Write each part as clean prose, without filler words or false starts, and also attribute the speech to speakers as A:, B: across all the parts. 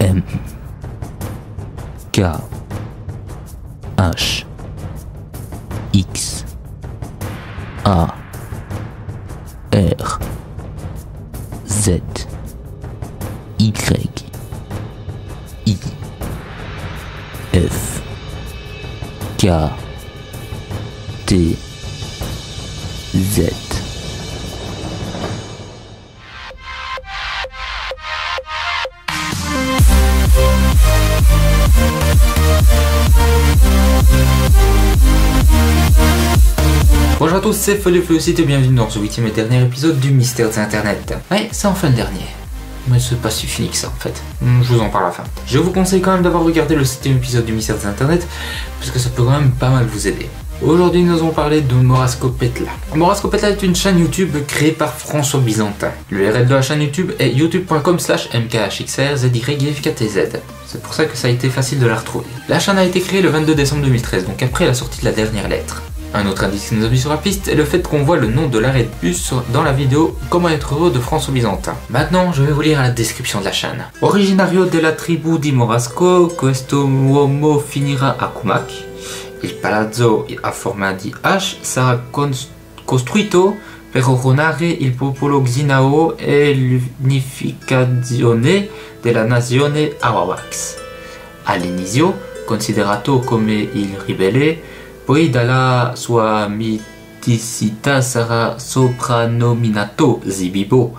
A: M K H X A R Z Y I F K T Z.
B: Bonjour à tous, c'est Feu et bienvenue dans ce 8e et dernier épisode du Mystère des Internet. Ouais, c'est enfin le dernier. Mais c'est pas si fini que ça en fait. Je vous en parle à la fin. Je vous conseille quand même d'avoir regardé le 7e épisode du Mystère des Internet, parce que ça peut quand même pas mal vous aider. Aujourd'hui nous allons parler de Morasco Petla. Morasco Petla est une chaîne YouTube créée par François Byzantin. L'URL de la chaîne YouTube est youtube.com/mkhxrzyfktz. C'est pour ça que ça a été facile de la retrouver. La chaîne a été créée le 22 décembre 2013, donc après la sortie de la dernière lettre. Un autre indice qui nous a mis sur la piste est le fait qu'on voit le nom de l'arrêt de bus dans la vidéo Comment être heureux de François Byzantin. Maintenant, je vais vous lire la description de la chaîne. Originario della tribu di Morasco, questo uomo finirà a Cumac. Il palazzo a forma di H sarà costruito per onorare il popolo Xinao e l'unificazione della nazione Arawaks. All'inizio, considerato come il ribelle, poi dalla sua miticità sarà soprannominato Zibibo.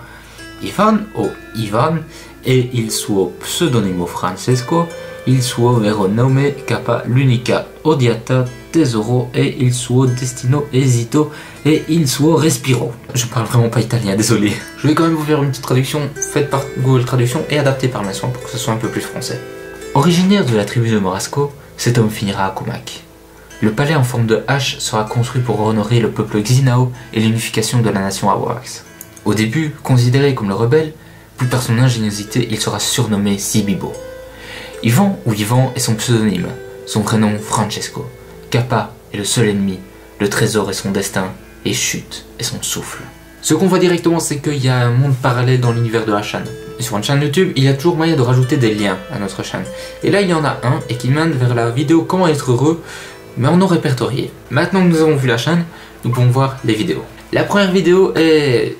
B: Ivan o Ivan è il suo pseudonimo Francesco, il suo vero nome Kappa, l'unica odiata tesoro e il suo destino esito et il suo respiro. Je parle vraiment pas italien, désolé. Je vais quand même vous faire une petite traduction faite par Google Traduction et adaptée par mes soins pour que ce soit un peu plus français. Originaire de la tribu de Morasco, cet homme finira à Cumac. Le palais en forme de H sera construit pour honorer le peuple Xinao et l'unification de la nation Arawaks. Au début, considéré comme le rebelle, plus par son ingéniosité, il sera surnommé Zibibo. Ivan ou Ivan est son pseudonyme, son vrai nom Francesco. Kappa est le seul ennemi, le trésor est son destin, et Chute est son souffle. Ce qu'on voit directement, c'est qu'il y a un monde parallèle dans l'univers de la chaîne. Et sur une chaîne YouTube, il y a toujours moyen de rajouter des liens à notre chaîne. Et là, il y en a un, et qui mène vers la vidéo Comment être heureux, mais en non répertorié. Maintenant que nous avons vu la chaîne, nous pouvons voir les vidéos. La première vidéo est...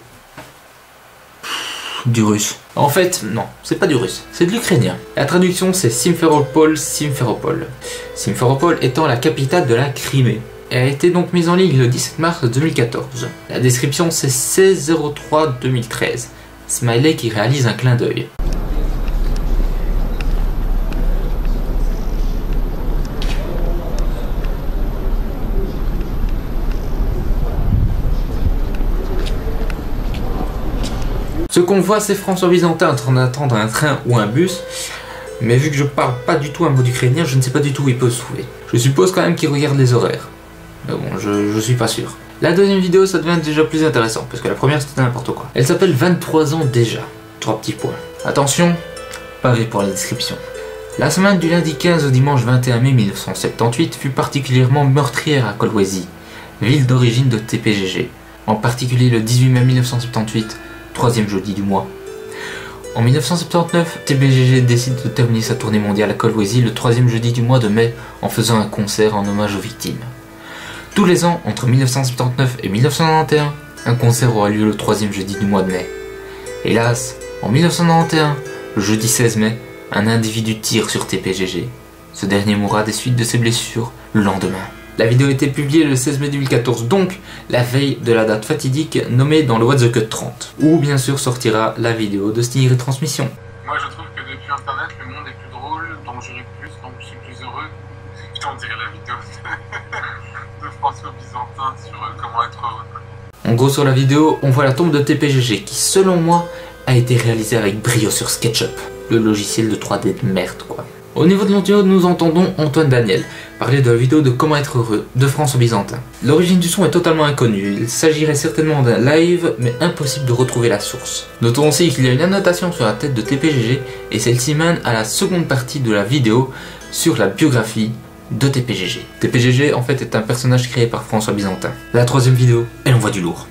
B: du russe. En fait, non, c'est pas du russe, c'est de l'ukrainien. La traduction c'est Simferopol, Simferopol. Simferopol étant la capitale de la Crimée. Elle a été donc mise en ligne le 17 mars 2014. La description c'est 16-03-2013. Smiley qui réalise un clin d'œil. Ce qu'on voit, c'est François Byzantin en train d'attendre un train ou un bus, mais vu que je parle pas du tout un mot ukrainien, je ne sais pas du tout où il peut se trouver. Je suppose quand même qu'il regarde les horaires, mais bon, je suis pas sûr. La deuxième vidéo, ça devient déjà plus intéressant, parce que la première c'était n'importe quoi. Elle s'appelle 23 ans déjà, 3 petits points. Attention, pavé pour la description. La semaine du lundi 15 au dimanche 21 mai 1978 fut particulièrement meurtrière à Kolwezi, ville d'origine de TPGG, en particulier le 18 mai 1978, troisième jeudi du mois. En 1979, TPGG décide de terminer sa tournée mondiale à Kolwezi le troisième jeudi du mois de mai en faisant un concert en hommage aux victimes. Tous les ans, entre 1979 et 1991, un concert aura lieu le troisième jeudi du mois de mai. Hélas, en 1991, le jeudi 16 mai, un individu tire sur TPGG. Ce dernier mourra des suites de ses blessures le lendemain. La vidéo a été publiée le 16 mai 2014, donc la veille de la date fatidique nommée dans le What the Cut 30, où bien sûr sortira la vidéo de cette retransmission.
C: Moi je trouve que depuis internet le monde est plus drôle, donc j'irai plus, donc je suis plus heureux. Putain on dirait la vidéo de François Byzantin sur comment être heureux.
B: En gros sur la vidéo, on voit la tombe de TPGG qui selon moi a été réalisée avec brio sur SketchUp, le logiciel de 3D de merde quoi. Au niveau de l'audio, nous entendons Antoine Daniel parler de la vidéo de Comment être heureux de François Byzantin. L'origine du son est totalement inconnue, il s'agirait certainement d'un live, mais impossible de retrouver la source. Notons aussi qu'il y a une annotation sur la tête de TPGG, et celle-ci mène à la seconde partie de la vidéo sur la biographie de TPGG. TPGG en fait est un personnage créé par François Byzantin. La troisième vidéo, elle envoie du lourd.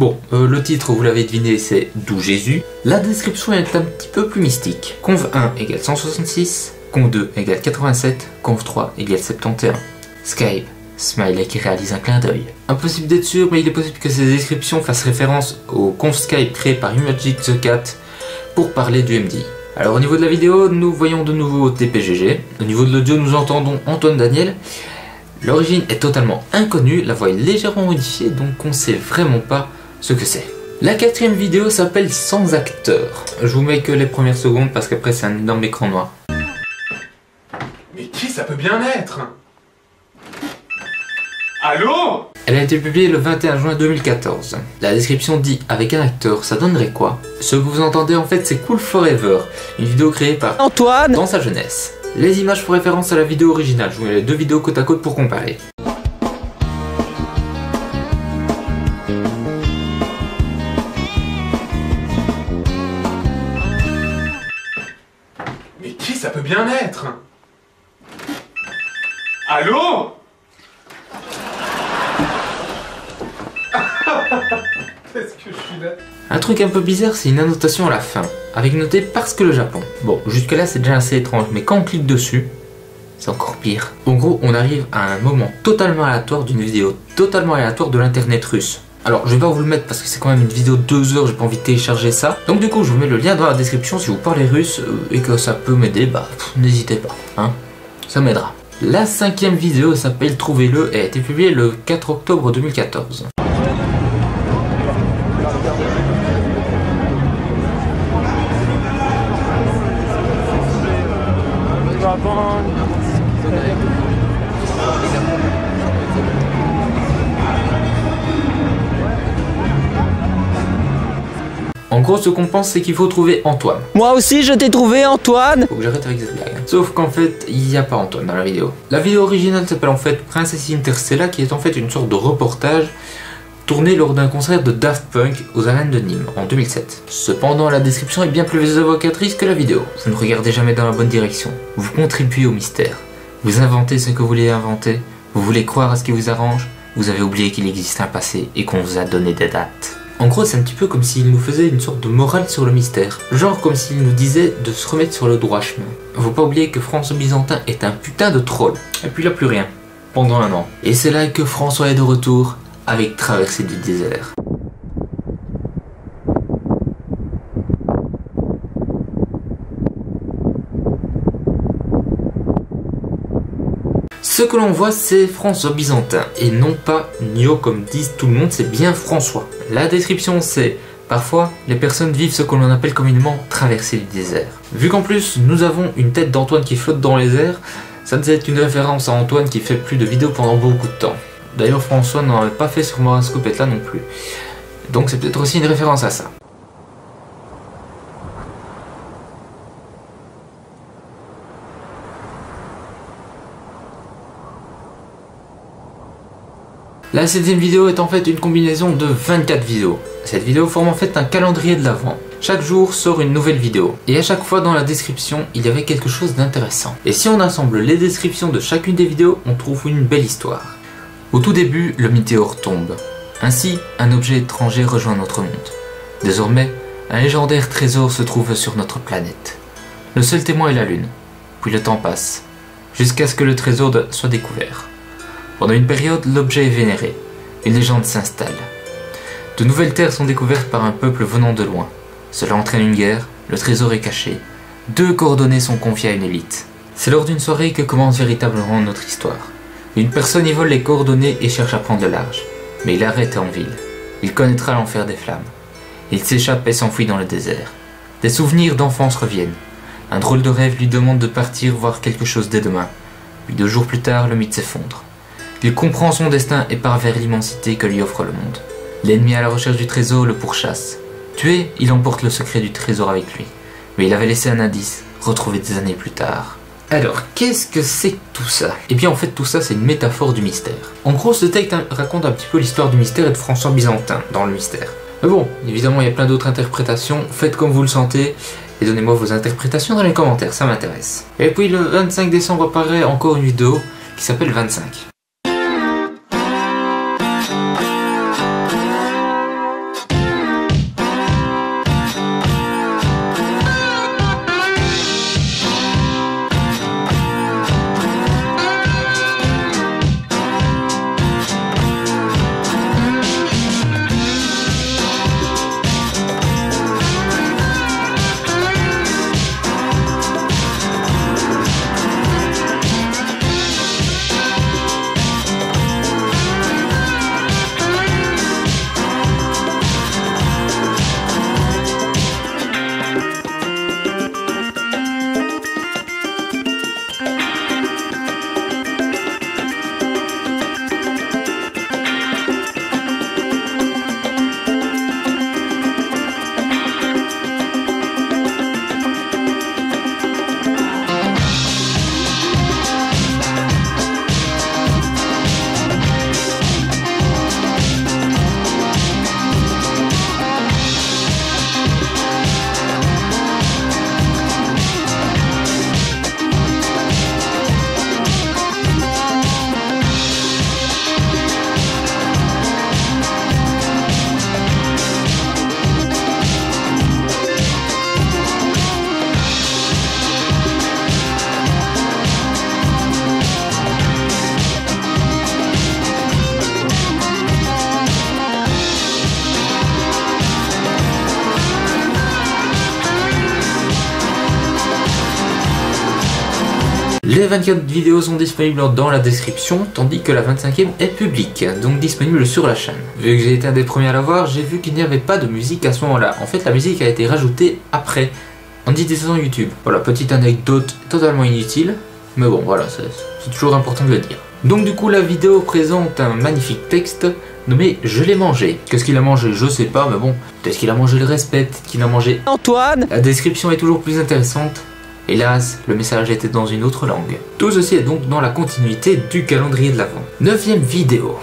B: Bon, le titre, vous l'avez deviné, c'est D'où Jésus. La description est un petit peu plus mystique. Conv 1 égale 166, Conv 2 égale 87, Conv 3 égale 71. Skype, smiley qui réalise un clin d'œil. Impossible d'être sûr, mais il est possible que ces descriptions fassent référence au conf Skype créé par Magic the Cat pour parler du MD. Alors au niveau de la vidéo, nous voyons de nouveau TPGG. Au niveau de l'audio, nous entendons Antoine Daniel. L'origine est totalement inconnue, la voix est légèrement modifiée, donc on ne sait vraiment pas ce que c'est. La quatrième vidéo s'appelle Sans acteur. Je vous mets que les premières secondes parce qu'après c'est un énorme écran noir.
D: Mais qui ça peut bien être? Allô?
B: Elle a été publiée le 21 juin 2014. La description dit « Avec un acteur, ça donnerait quoi ?» Ce que vous entendez en fait c'est Cool Forever, une vidéo créée par Antoine dans sa jeunesse. Les images font référence à la vidéo originale, je vous mets les deux vidéos côte à côte pour comparer.
D: Mais qui ça peut bien être? Allô? Qu'est-ce que je suis là?
B: Un truc un peu bizarre, c'est une annotation à la fin, avec noté parce que le Japon. Bon, jusque là c'est déjà assez étrange, mais quand on clique dessus, c'est encore pire. En gros, on arrive à un moment totalement aléatoire d'une vidéo totalement aléatoire de l'internet russe. Alors, je vais pas vous le mettre parce que c'est quand même une vidéo de 2 heures, j'ai pas envie de télécharger ça. Donc du coup, je vous mets le lien dans la description si vous parlez russe et que ça peut m'aider, bah n'hésitez pas, hein, ça m'aidera. La cinquième vidéo s'appelle Trouvez-le et a été publiée le 4 octobre 2014. En gros, ce qu'on pense, c'est qu'il faut trouver Antoine.
A: Moi aussi, je t'ai trouvé, Antoine.
B: Faut que j'arrête avec cette blague. Sauf qu'en fait, il n'y a pas Antoine dans la vidéo. La vidéo originale s'appelle en fait Princess Interstellar, qui est en fait une sorte de reportage tourné lors d'un concert de Daft Punk aux arènes de Nîmes en 2007. Cependant, la description est bien plus évocatrice que la vidéo. Vous ne regardez jamais dans la bonne direction. Vous contribuez au mystère. Vous inventez ce que vous voulez inventer. Vous voulez croire à ce qui vous arrange. Vous avez oublié qu'il existe un passé et qu'on vous a donné des dates. En gros, c'est un petit peu comme s'il nous faisait une sorte de morale sur le mystère. Genre comme s'il nous disait de se remettre sur le droit chemin. Faut pas oublier que François Byzantin est un putain de troll. Et puis il a plus rien. Pendant un an. Et c'est là que François est de retour avec Traversée du désert. Ce que l'on voit, c'est François Byzantin, et non pas Nio comme disent tout le monde, c'est bien François. La description c'est, parfois, les personnes vivent ce que l'on appelle communément traverser du désert. Vu qu'en plus, nous avons une tête d'Antoine qui flotte dans les airs, ça nous est une référence à Antoine qui fait plus de vidéos pendant beaucoup de temps. D'ailleurs, François n'en avait pas fait sur Morascopette là non plus. Donc c'est peut-être aussi une référence à ça. La 7ème vidéo est en fait une combinaison de 24 vidéos. Cette vidéo forme en fait un calendrier de l'Avent. Chaque jour sort une nouvelle vidéo. Et à chaque fois dans la description, il y avait quelque chose d'intéressant. Et si on assemble les descriptions de chacune des vidéos, on trouve une belle histoire. Au tout début, le météore tombe. Ainsi, un objet étranger rejoint notre monde. Désormais, un légendaire trésor se trouve sur notre planète. Le seul témoin est la Lune. Puis le temps passe, jusqu'à ce que le trésor soit découvert. Pendant une période, l'objet est vénéré. Une légende s'installe. De nouvelles terres sont découvertes par un peuple venant de loin. Cela entraîne une guerre, le trésor est caché. 2 coordonnées sont confiées à une élite. C'est lors d'une soirée que commence véritablement notre histoire. Une personne y vole les coordonnées et cherche à prendre le large. Mais il arrête en ville. Il connaîtra l'enfer des flammes. Il s'échappe et s'enfuit dans le désert. Des souvenirs d'enfance reviennent. Un drôle de rêve lui demande de partir voir quelque chose dès demain. Puis 2 jours plus tard, le mythe s'effondre. Il comprend son destin et part vers l'immensité que lui offre le monde. L'ennemi à la recherche du trésor le pourchasse. Tué, il emporte le secret du trésor avec lui. Mais il avait laissé un indice, retrouvé des années plus tard. Alors, qu'est-ce que c'est que tout ça? Eh bien en fait tout ça c'est une métaphore du mystère. En gros ce texte raconte un petit peu l'histoire du mystère et de François Byzantin dans le mystère. Mais bon, évidemment il y a plein d'autres interprétations, faites comme vous le sentez et donnez-moi vos interprétations dans les commentaires, ça m'intéresse. Et puis le 25 décembre apparaît encore une vidéo qui s'appelle 25. Les 24 vidéos sont disponibles dans la description, tandis que la 25e est publique, donc disponible sur la chaîne. Vu que j'ai été un des premiers à la voir, j'ai vu qu'il n'y avait pas de musique à ce moment-là. En fait, la musique a été rajoutée après, en utilisant YouTube. Voilà, petite anecdote totalement inutile, mais bon, voilà, c'est toujours important de le dire. Donc du coup, la vidéo présente un magnifique texte nommé « Je l'ai mangé ». Qu'est-ce qu'il a mangé? Je sais pas, mais bon, peut-être qu'il a mangé le respect, peut-être qu'il a mangé
A: Antoine.
B: La description est toujours plus intéressante. Hélas, le message était dans une autre langue. Tout ceci est donc dans la continuité du calendrier de l'Avent. 9e vidéo.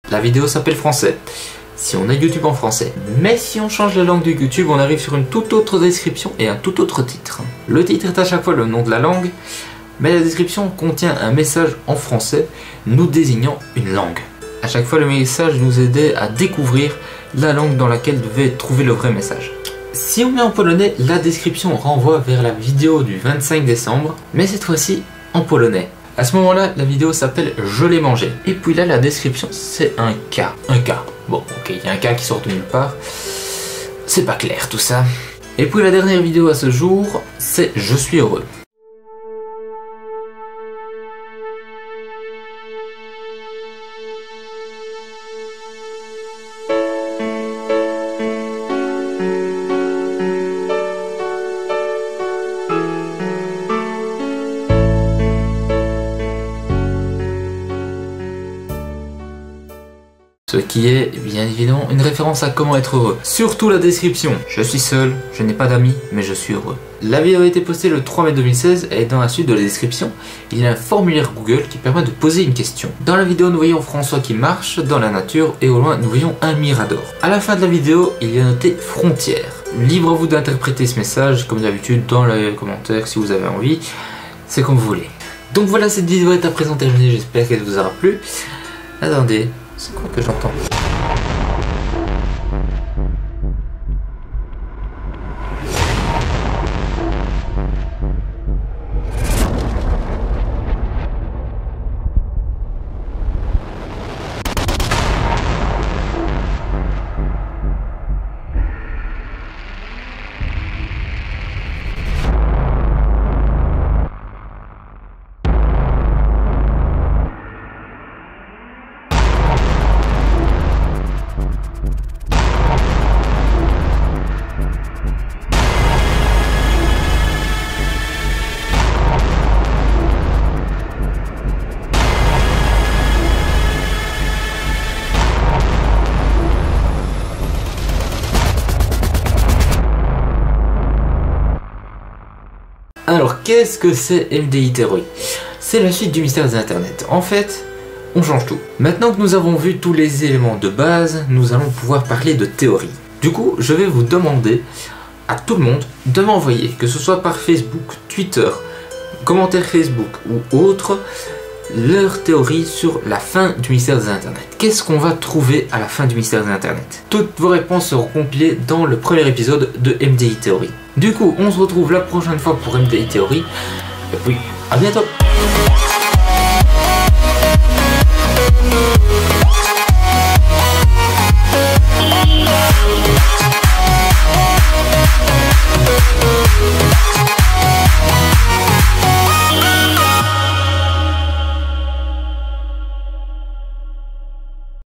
B: La vidéo s'appelle Français, si on a YouTube en français. Mais si on change la langue du YouTube, on arrive sur une toute autre description et un tout autre titre. Le titre est à chaque fois le nom de la langue, mais la description contient un message en français nous désignant une langue. À chaque fois, le message nous aidait à découvrir la langue dans laquelle devait trouver le vrai message. Si on met en polonais, la description renvoie vers la vidéo du 25 décembre, mais cette fois-ci en polonais. À ce moment-là, la vidéo s'appelle « Je l'ai mangé ». Et puis là, la description, c'est un cas. Un cas. Bon, ok, il y a un cas qui sort de nulle part. C'est pas clair tout ça. Et puis la dernière vidéo à ce jour, c'est « Je suis heureux ». Ce qui est bien évidemment une référence à comment être heureux. Surtout la description. Je suis seul, je n'ai pas d'amis, mais je suis heureux. La vidéo a été postée le 3 mai 2016 et dans la suite de la description, il y a un formulaire Google qui permet de poser une question. Dans la vidéo, nous voyons François qui marche dans la nature et au loin, nous voyons un mirador. À la fin de la vidéo, il y a noté frontière. Libre à vous d'interpréter ce message, comme d'habitude, dans les commentaires si vous avez envie. C'est comme vous voulez. Donc voilà, cette vidéo est à présent terminée, j'espère qu'elle vous aura plu. Attendez. C'est quoi que j'entends? Alors, qu'est-ce que c'est MDI Theory? C'est la suite du mystère des internets. En fait, on change tout. Maintenant que nous avons vu tous les éléments de base, nous allons pouvoir parler de théorie. Du coup, je vais vous demander à tout le monde de m'envoyer, que ce soit par Facebook, Twitter, commentaires Facebook ou autre, leur théorie sur la fin du mystère des internets. Qu'est-ce qu'on va trouver à la fin du mystère des internets? Toutes vos réponses seront compilées dans le premier épisode de MDI Theory. Du coup, on se retrouve la prochaine fois pour MDI Theory. Et puis, à bientôt!